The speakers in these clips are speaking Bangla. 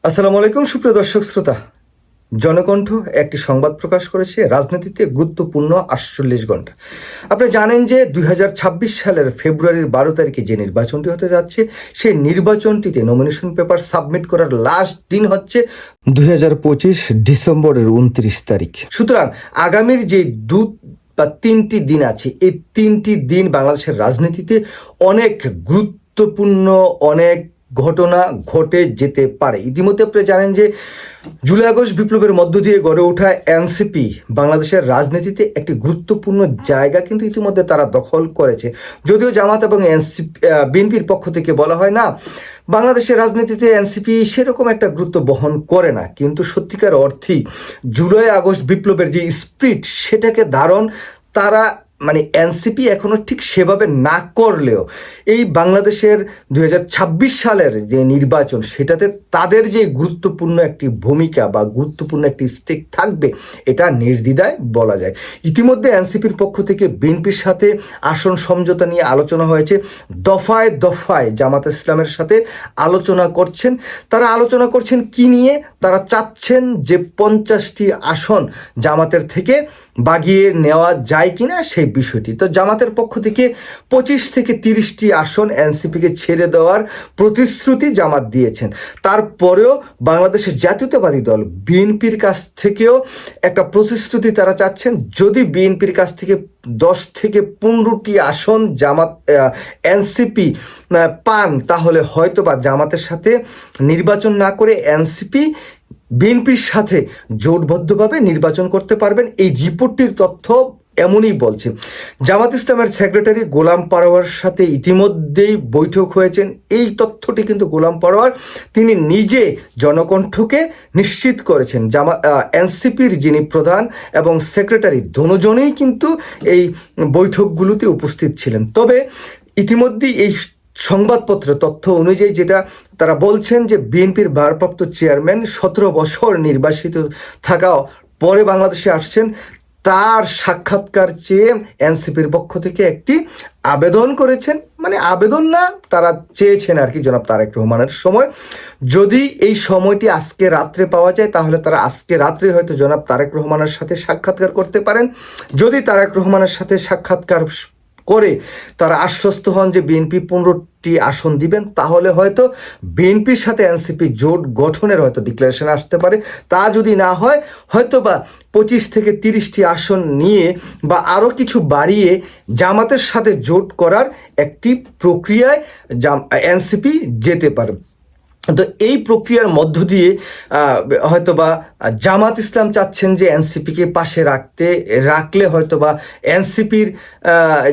আসসালামু আলাইকুম সুপ্রিয় দর্শক শ্রোতা। জনকণ্ঠ একটি সংবাদ প্রকাশ করেছে রাজনীতিতে গুরুত্বপূর্ণ 48 ঘণ্টা। আপনি জানেন যে 2026 সালের ফেব্রুয়ারির 12 তারিখে যে নির্বাচনটি হতে যাচ্ছে, সেই নির্বাচনটিতে নমিনেশন পেপার সাবমিট করার লাস্ট দিন হচ্ছে 2025 ডিসেম্বরের 29 তারিখ। সুতরাং আগামীর যে বা 3টি দিন আছে, এই 3টি দিন বাংলাদেশের রাজনীতিতে অনেক গুরুত্বপূর্ণ, অনেক ঘটনা ঘটে যেতে পারে। ইতিমধ্যে আপনি জানেন যে জুলাই আগস্ট বিপ্লবের মধ্য দিয়ে গড়ে ওঠা এনসিপি বাংলাদেশের রাজনীতিতে একটি গুরুত্বপূর্ণ জায়গা কিন্তু ইতিমধ্যে তারা দখল করেছে। যদিও জামাত এবং বিএনপির পক্ষ থেকে বলা হয় না, বাংলাদেশের রাজনীতিতে এনসিপি সেরকম একটা গুরুত্ব বহন করে না, কিন্তু সত্যিকার অর্থেই জুলাই আগস্ট বিপ্লবের যে স্পিরিট, সেটাকে ধারণ তারা এনসিপি এখনো ঠিক সেভাবে না করলেও এই বাংলাদেশের 2026 সালের যে নির্বাচন, সেটাতে তাদের যে গুরুত্বপূর্ণ একটি ভূমিকা বা গুরুত্বপূর্ণ একটি স্টেক থাকবে, এটা নির্দ্বিধায় বলা যায়। ইতিমধ্যে এনসিপির পক্ষ থেকে বিএনপির সাথে আসন সমঝোতা নিয়ে আলোচনা হয়েছে। দফায় দফায় জামাত ইসলামের সাথে আলোচনা করছেন। তারা আলোচনা করছেন কি নিয়ে? তারা চাচ্ছেন যে 50টি আসন জামাতের থেকে বাগিয়ে নেওয়া যায় কিনা সেই বিষয়টি। তো জামাতের পক্ষ থেকে 25 থেকে 30টি আসন এনসিপিকে ছেড়ে দেওয়ার প্রতিশ্রুতি জামাত দিয়েছেন। তারপরেও বাংলাদেশের জাতীয়তাবাদী দল বিএনপির কাছ থেকেও একটা প্রতিশ্রুতি তারা চাচ্ছেন। যদি বিএনপির কাছ থেকে 10 থেকে 15টি আসন জামাত এনসিপি পান, তাহলে হয়তোবা জামাতের সাথে নির্বাচন না করে এনসিপি বিএনপির সাথে জোটবদ্ধভাবে নির্বাচন করতে পারবেন। এই রিপোর্টটির তথ্য এমনই বলছে। জামাত ইসলামের সেক্রেটারি গোলাম পারোয়ার সাথে ইতিমধ্যেই বৈঠক হয়েছেন। এই তথ্যটি কিন্তু গোলাম পারোয়ার তিনি নিজে জনকণ্ঠকে নিশ্চিত করেছেন। এনসিপির যিনি প্রধান এবং সেক্রেটারি দুজনেই কিন্তু এই বৈঠকগুলোতে উপস্থিত ছিলেন। তবে ইতিমধ্যেই এই সংবাদপত্রের তথ্য অনুযায়ী যেটা তারা বলছেন যে বিএনপির ভারপ্রাপ্ত চেয়ারম্যান 17 বছর নির্বাসিত থাকা পরে বাংলাদেশে আসছেন, তার সাক্ষাৎকার চেয়ে এনসিপির পক্ষ থেকে একটি আবেদন করেছেন। আবেদন না, তারা চেয়েছেন আর কি, জনাব তারেক রহমানের সময়। যদি এই সময়টি আজকে রাত্রে পাওয়া যায়, তাহলে তারা আজকে রাত্রে হয়তো জনাব তারেক রহমানের সাথে সাক্ষাৎকার করতে পারেন। যদি তারেক রহমানের সাথে সাক্ষাৎকার করে তারা আশ্বস্ত হন যে বিএনপি 15টি আসন দিবেন, তাহলে হয়তো বিএনপির সাথে এনসিপি জোট গঠনের হয়তো ডিক্লারেশন আসতে পারে। তা যদি না হয়, হয়তো বা 25 থেকে 30টি আসন নিয়ে বা আরও কিছু বাড়িয়ে জামাতের সাথে জোট করার একটি প্রক্রিয়ায় এনসিপি যেতে পারে। তো এই প্রক্রিয়ার মধ্য দিয়ে হয়তোবা জামাত ইসলাম চাচ্ছেন যে এনসিপিকে পাশে রাখলে হয়তোবা এনসিপির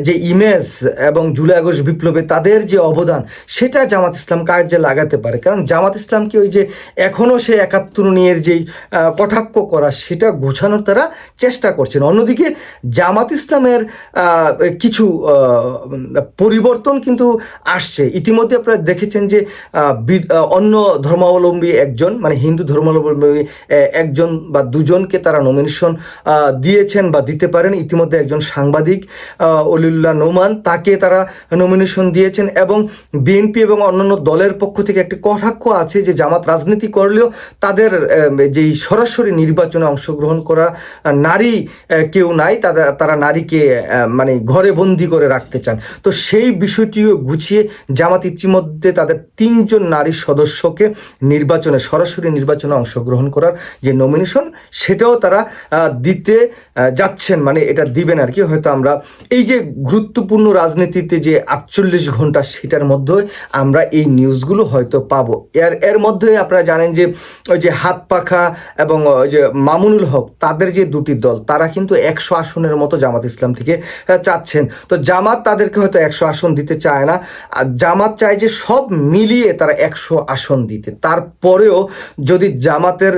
যে ইমেজ এবং জুলাই আগস্ট বিপ্লবে তাদের যে অবদান, সেটা জামাত ইসলাম কাজে লাগাতে পারে। কারণ জামাত ইসলামকে ওই যে এখনও সে 71 নিয়ের যেই কটাক্ষ করা, সেটা গোছানোর তারা চেষ্টা করছেন। অন্যদিকে জামাত ইসলামের কিছু পরিবর্তন কিন্তু আসছে। ইতিমধ্যে আপনারা দেখেছেন যে অন্য ধর্মাবলম্বী একজন, হিন্দু ধর্মাবলম্বী একজন বা দুজনকে তারা নমিনেশন দিয়েছেন বা দিতে পারেন। ইতিমধ্যে একজন সাংবাদিক অলিউল্লাহ নোমান, তাকে তারা নমিনেশন দিয়েছেন। এবং বিএনপি এবং অন্যান্য দলের পক্ষ থেকে একটি কটাক্ষ আছে যে জামাত রাজনীতি করলেও তাদের যেই সরাসরি নির্বাচনে অংশগ্রহণ করা নারী কেউ নাই, তারা নারীকে ঘরে বন্দি করে রাখতে চান। তো সেই বিষয়টিও গুছিয়ে জামাত ইতিমধ্যে তাদের 3জন নারী সদস্যকে সরাসরি নির্বাচনে অংশগ্রহণ করার যে নমিনেশন, সেটাও তারা দিতে যাচ্ছেন, এটা দিবেন আর কি। হয়তো আমরা এই যে গুরুত্বপূর্ণ রাজনীতিতে যে 48 ঘন্টা, সেটার মধ্যে আমরা এই নিউজগুলো হয়তো পাবো। এর মধ্যে আপনারা জানেন যে ওই যে হাত পাখা এবং ওই যে মামুনুল হক, তাদের যে দুটি দল, তারা কিন্তু 100 আসনের মতো জামাত ইসলাম থেকে চাচ্ছেন। তো জামাত তাদেরকে হয়তো 100 আসন দিতে চায় না। জামাত চায় যে সব মিলিয়ে তারা 100 আসন দিতে। তারপরেও যদি জামাতের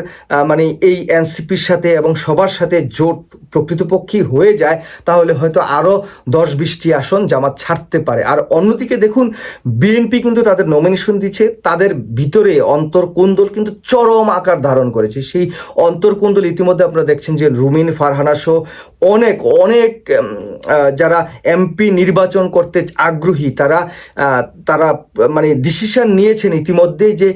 এই এনসিপির সাথে এবং সবার সাথে জোট প্রকৃতপক্ষে হয়ে যায়, তাহলে হয়তো আরও 10-20টি আসন জামাত ছাড়তে পারে। আর অন্যদিকে দেখুন, বিএনপি কিন্তু তাদের নমিনেশন দিচ্ছে, তাদের ভিতরে অন্তর্কোন্দল কিন্তু চরম আকার ধারণ করেছে। সেই অন্তর্কোন্দল ইতিমধ্যে আপনারা দেখছেন যে রুমিন ফারহানা সহ অনেক অনেক যারা এমপি নির্বাচন করতে আগ্রহী, তারা ডিসিশন নিয়েছেন ইতিমধ্যে এই যে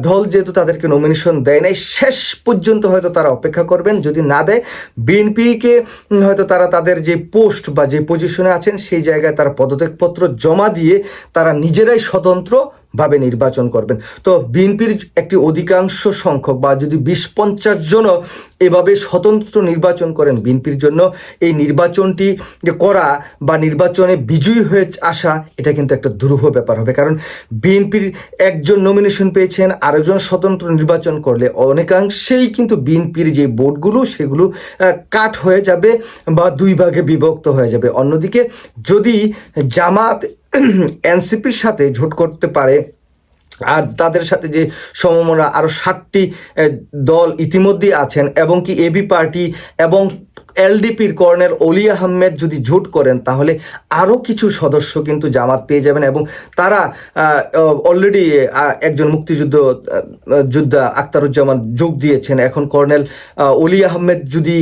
দল যেহেতু তাদেরকে নমিনেশন দেয় নাই, শেষ পর্যন্ত হয়তো তারা অপেক্ষা করবেন, যদি না দেয় বিএনপিকে হয়তো তারা তাদের যে পোস্ট বা যে পজিশনে আছেন সেই জায়গায় তারা পদত্যাগপত্র জমা দিয়ে তারা নিজেরাই স্বতন্ত্রভাবে নির্বাচন করবেন। তো বিএনপির একটি অধিকাংশ সংখ্যক বা যদি 20-50 জনও এভাবে স্বতন্ত্র নির্বাচন করেন, বিএনপির জন্য এই নির্বাচনটি করা বা নির্বাচনে বিজয়ী হয়ে আসা এটা কিন্তু একটা দুরূহ ব্যাপার হবে। কারণ বিএনপির একজন নমিনেশন পেয়েছেন, আরেকজন স্বতন্ত্র নির্বাচন করলে অনেকাংশেই কিন্তু বিএনপির যে ভোটগুলো সেগুলো কাট হয়ে যাবে বা দুই ভাগে বিভক্ত হয়ে যাবে। অন্যদিকে যদি জামাত এনসিপির সাথে জোট করতে পারে আর তাদের সাথে যে সমমনা আরও 7টি দল ইতিমধ্যেই আছেন এবং কি এবি পার্টি এবং এলডিপির কর্নেল অলি আহমেদ যদি জোট করেন, তাহলে আরও কিছু সদস্য কিন্তু জামাত পেয়ে যাবেন এবং তারা অলরেডি একজন যোদ্ধা আখতারুজ্জামান যোগ দিয়েছেন। এখন কর্নেল অলি আহমেদ যদি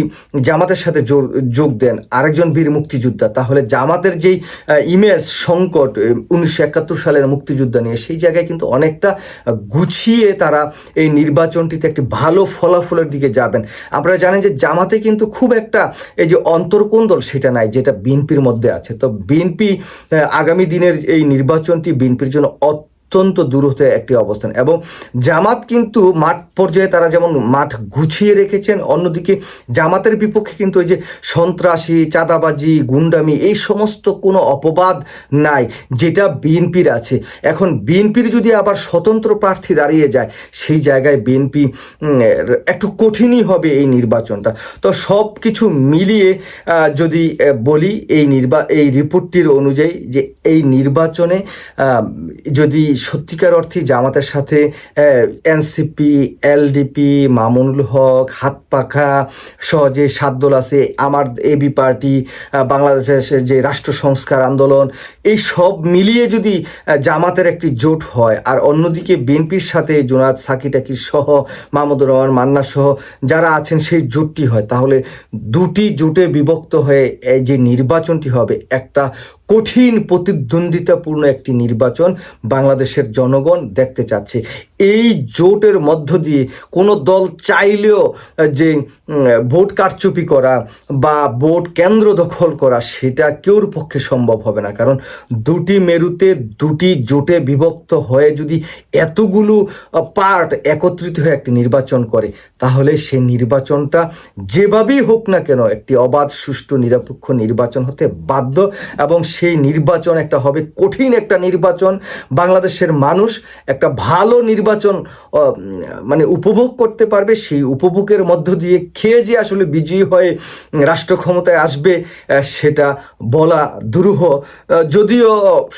জামাতের সাথে যোগ দেন, আরেকজন বীর মুক্তিযোদ্ধা, তাহলে জামাতের যেই ইমেজ সংকট 1971 সালের মুক্তিযোদ্ধা নিয়ে, সেই জায়গায় কিন্তু অনেকটা গুছিয়ে তারা এই নির্বাচনটিতে একটি ভালো ফলাফলের দিকে যাবেন। আপনারা জানেন যে জামাতে কিন্তু খুব একটা এই যে অন্তর্কোন্দল সেটা নাই, যেটা বিএনপির মধ্যে আছে। তো বিএনপি আগামী দিনের এই নির্বাচনটি বিএনপির জন্য অত্যন্ত দূরত্বে একটি অবস্থান এবং জামাত কিন্তু মাঠ পর্যায়ে তারা যেমন মাঠ গুছিয়ে রেখেছেন, অন্যদিকে জামাতের বিপক্ষে কিন্তু ওই যে সন্ত্রাসী, চাঁদাবাজি, গুন্ডামি এই সমস্ত কোনো অপবাদ নাই যেটা বিএনপির আছে। এখন বিএনপির যদি আবার স্বতন্ত্র প্রার্থী দাঁড়িয়ে যায়, সেই জায়গায় বিএনপি একটু কঠিনই হবে এই নির্বাচনটা। তো সব কিছু মিলিয়ে যদি বলি এই রিপোর্টটির অনুযায়ী যে এই নির্বাচনে যদি সত্যিকার অর্থে জামাতের সাথে এনসিপি, এলডিপি, মামুনুল হক, হাতপাখা সহ যে 7 দল আছে, আমার এবি পার্টি, বাংলাদেশের যে রাষ্ট্র সংস্কার আন্দোলন, এই সব মিলিয়ে যদি জামাতের একটি জোট হয় আর অন্যদিকে বিএনপির সাথে জোনায়েদ সাকি টাকি সহ মাহমুদুর রহমান মান্না সহ যারা আছেন সেই জোটটি হয়, তাহলে দুটি জোটে বিভক্ত হয়ে এই যে নির্বাচনটি হবে, একটা কঠিন প্রতিদ্বন্দ্বিতাপূর্ণ একটি নির্বাচন বাংলাদেশের জনগণ দেখতে চাচ্ছে। এই জোটের মধ্য দিয়ে কোনো দল চাইলেও যে ভোট কারচুপি করা বা ভোট কেন্দ্র দখল করা, সেটা কেউর পক্ষে সম্ভব হবে না। কারণ দুটি মেরুতে দুটি জোটে বিভক্ত হয়ে যদি এতগুলো পার্ট একত্রিত হয়ে একটি নির্বাচন করে, তাহলে সেই নির্বাচনটা যেভাবেই হোক না কেন একটি অবাধ, সুষ্ঠু, নিরপেক্ষ নির্বাচন হতে বাধ্য এবং সেই নির্বাচন একটা হবে কঠিন একটা নির্বাচন। বাংলাদেশের মানুষ একটা ভালো নির্বাচন মানে উপভোগ করতে পারবে। সেই উপভোগের মধ্য দিয়ে খেয়ে যে আসলে বিজয়ী হয়ে রাষ্ট্র ক্ষমতায় আসবে সেটা বলা দুরূহ। যদিও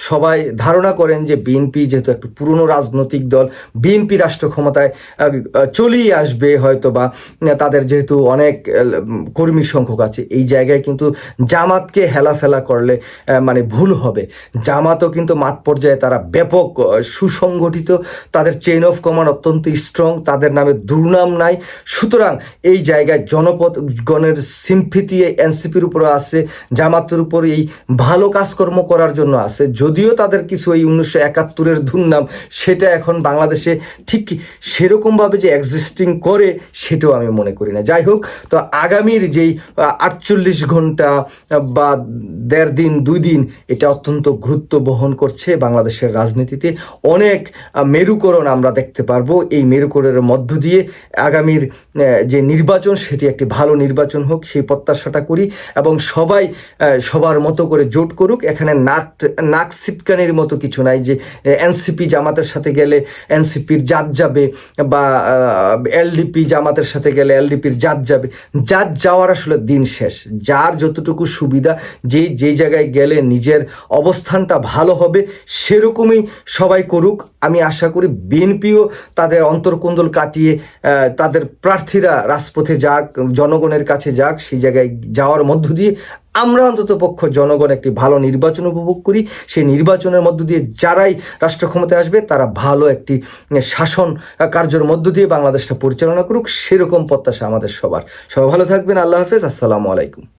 সবাই ধারণা করেন যে বিএনপি যেহেতু একটু পুরনো রাজনৈতিক দল, বিএনপি রাষ্ট্র ক্ষমতায় চলেই আসবে হয়তো, বা তাদের যেহেতু অনেক কর্মী সংখ্যক আছে, এই জায়গায় কিন্তু জামাতকে হেলাফেলা করলে মানে ভুল হবে। জামাতও কিন্তু মাঠ পর্যায়ে তারা ব্যাপক সুসংগঠিত, তাদের চেইন অফ কমান্ড অত্যন্ত স্ট্রং, তাদের নামে দুর্নাম নাই। সুতরাং এই জায়গায় জনপদগণের সিম্পিতি এনসিপির উপরে আছে, জামাতের উপর এই ভালো কাজকর্ম করার জন্য আছে। যদিও তাদের কিছু এই 1971-এর দুর্নাম সেটা এখন বাংলাদেশে ঠিক সেরকমভাবে যে এক্সিস্টিং করে সেটাও আমি মনে করি না। যাই হোক, তো আগামীর যেই 48 ঘন্টা বা 1.5 দিন 2 দিন, এটা অত্যন্ত গুরুত্ব বহন করছে বাংলাদেশের রাজনীতিতে। অনেক মেরুকরণ আমরা দেখতে পারবো। এই মেরুকরণের মধ্য দিয়ে আগামীর যে নির্বাচন সেটি একটি ভালো নির্বাচন হোক সেই প্রত্যাশাটা করি এবং সবাই সবার মতো করে জোট করুক। এখানে নাক সিটকানির মতো কিছু নাই যে এনসিপি জামাতের সাথে গেলে এনসিপির জাত যাবে বা এলডিপি জামাতের সাথে গেলে এলডিপির জাত যাবে। জাত যাওয়ার আসলে দিন শেষ। যার যতটুকু সুবিধা, যে জায়গায় গেলে নিজের অবস্থানটা ভালো হবে সেরকমই সবাই করুক। আমি আশা করি বিএনপিও তাদের অন্তর্কোন্দল কাটিয়ে তাদের প্রার্থীরা রাজপথে যাক, জনগণের কাছে যাক। সেই জায়গায় যাওয়ার মধ্য দিয়ে আমরা অন্তত পক্ষ জনগণ একটি ভালো নির্বাচন উপভোগ করি। সেই নির্বাচনের মধ্য দিয়ে যারাই রাষ্ট্র ক্ষমতায় আসবে তারা ভালো একটি শাসন কার্যের মধ্য দিয়ে বাংলাদেশটা পরিচালনা করুক, সেরকম প্রত্যাশা আমাদের সবার। সবাই ভালো থাকবেন। আল্লাহ হাফেজ। আসসালামু আলাইকুম।